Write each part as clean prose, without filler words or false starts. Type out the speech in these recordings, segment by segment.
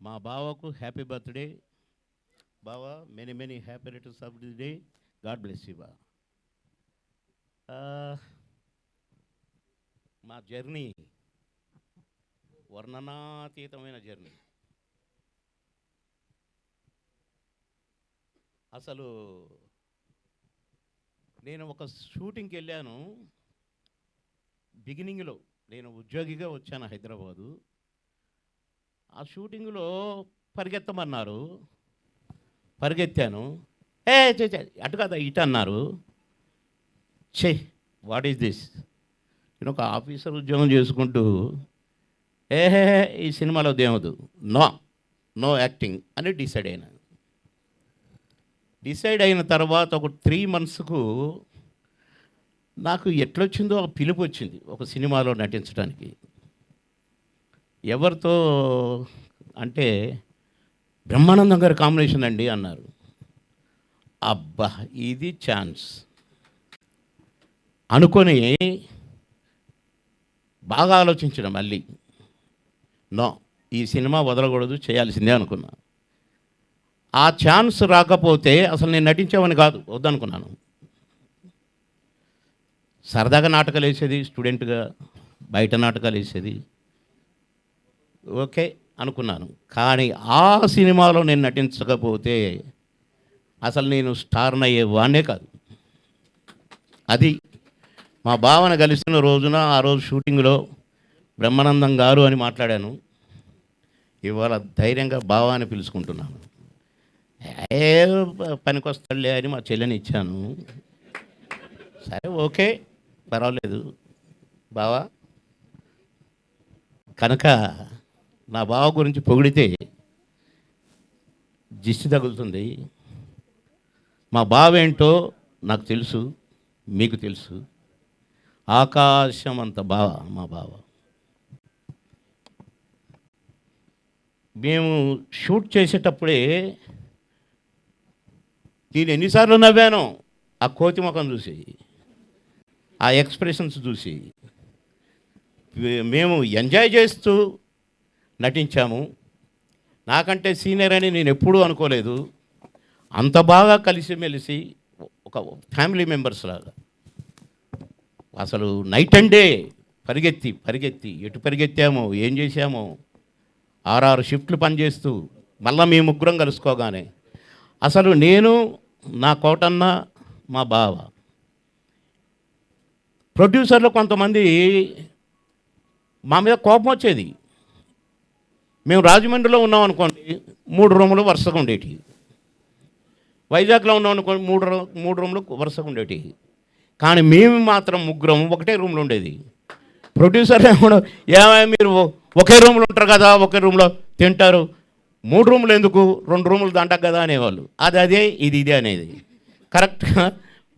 మా బావకు happy birthday. బావ, many many happy returns of the day. God bless you బా. మా జర్నీ వర్ణనాతీతమైన జర్నీ. అసలు నేను ఒక షూటింగ్కి వెళ్ళాను. బిగినింగ్లో నేను ఉద్యోగిగా వచ్చాను హైదరాబాదు. ఆ షూటింగ్లో పరిగెత్తమన్నారు, పరిగెత్తాను. అటు కదా ఇటు అన్నారు. What is this? నేను ఒక ఆఫీసర్ ఉద్యోగం చేసుకుంటూ ఈ సినిమాలో దేవదు, నో యాక్టింగ్ అని డిసైడ్ అయిన తర్వాత ఒక 3 monthsకు నాకు ఎట్లొచ్చిందో ఒక పిలుపు వచ్చింది ఒక సినిమాలో నటించడానికి. ఎవరితో అంటే బ్రహ్మానందం గారి కాంబినేషన్ అండి అన్నారు. అబ్బా, ఇది ఛాన్స్ అనుకొని బాగా ఆలోచించడం. మళ్ళీ ఈ సినిమా వదలకూడదు, చేయాల్సిందే అనుకున్నా. ఆ ఛాన్స్ రాకపోతే అసలు నేను నటించేవాని కాదు, వద్దనుకున్నాను. సరదాగా నాటకాలు వేసేది, స్టూడెంట్గా బయట నాటకాలు వేసేది, ఓకే అనుకున్నాను. కానీ ఆ సినిమాలో నేను నటించకపోతే అసలు నేను స్టార్ని అయ్యేవాడినే కాదు. అది మా భావన కలిసిన రోజున, ఆ రోజు షూటింగ్లో బ్రహ్మానందం గారు అని మాట్లాడాను. ఇవాళ ధైర్యంగా బావ అని పిలుచుకుంటున్నాను. పనికొస్తాడులే అని మా చెల్లెని ఇచ్చాను. సరే, ఓకే, పర్వాలేదు బావా. కనుక నా బావ గురించి పొగిడితే దిష్టి తగులుతుంది. మా బావ ఏంటో నాకు తెలుసు, మీకు తెలుసు. ఆకాశం అంత బావ మా బావ. మేము షూట్ చేసేటప్పుడే నేను ఎన్నిసార్లు నవ్వాను ఆ కోతి ముఖం చూసి, ఆ ఎక్స్ప్రెషన్స్ చూసి. మేము ఎంజాయ్ చేస్తూ నటించాము. నాకంటే సీనియర్ అని నేను ఎప్పుడూ అనుకోలేదు. అంత బాగా కలిసిమెలిసి ఒక ఫ్యామిలీ మెంబర్స్ లాగా. అసలు నైట్ అండ్ డే పరిగెత్తి ఎటు పరిగెత్తామో, ఏం చేశామో. 6 షిఫ్ట్లు పనిచేస్తూ మళ్ళీ మీ ముగ్గురం కలుసుకోగానే అసలు నేను, నా కోటన్న, మా బావ. ప్రొడ్యూసర్లు కొంతమంది మా మీద కోపం వచ్చేది. మేము రాజమండ్రిలో ఉన్నాం అనుకోండి, 3 రూములు వరుసగా ఉండేవి. వైజాగ్లో ఉన్నాం అనుకోండి, 3 రూములు వరుసగా ఉండేవి. కానీ మేము మాత్రం ముగ్గురం ఒకటే రూమ్లో ఉండేది. ప్రొడ్యూసర్ ఏమైనా మీరు ఒకే రూమ్లో ఉంటారు కదా, ఒకే రూమ్లో తింటారు, 3 రూములు ఎందుకు, 2 రూములు దంటకు కదా అనేవాళ్ళు. అదే ఇది అనేది. కరెక్ట్గా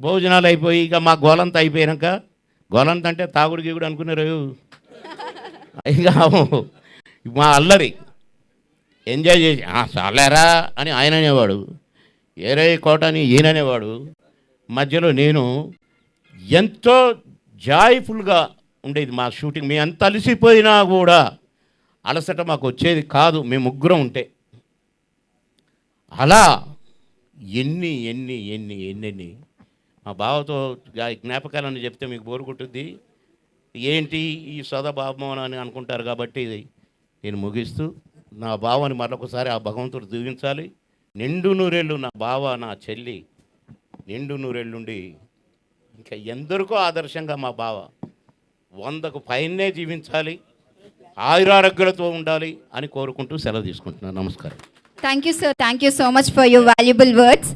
భోజనాలు అయిపోయి ఇక మా గోలంతా అయిపోయాక, గోలంత అంటే తాగుడు గీగుడు అనుకున్నారు. ఇక మా అల్లరి ఎంజాయ్ చేసి చాలేరా అని ఆయన అనేవాడు, ఏరే కోట అని ఈయన అనేవాడు. మధ్యలో నేను ఎంతో జాయ్ఫుల్గా ఉండేది మా షూటింగ్. మేము ఎంత అలసిపోయినా కూడా అలసట మాకు వచ్చేది కాదు, మేము ముగ్గురం ఉంటే. అలా ఎన్ని మా బావతో జ్ఞాపకాలని చెప్తే మీకు బోరు కొట్టుద్ది. ఏంటి ఈ సోదబాబం అని అనుకుంటారు. కాబట్టి నేను ముగిస్తూ, నా బావని మరొకసారి ఆ భగవంతుడు దీవించాలి. నిండు నూరేళ్ళు నా బావ, నా చెల్లి నిండు నూరేళ్ళుండి ఇంకా ఎందరికో ఆదర్శంగా మా బావ 100కు పైనే జీవించాలి, ఆయురారోగ్యాలతో ఉండాలి అని కోరుకుంటూ సెలవు తీసుకుంటున్నాను. నమస్కారం. Thank you, sir. Thank you so much for your valuable words.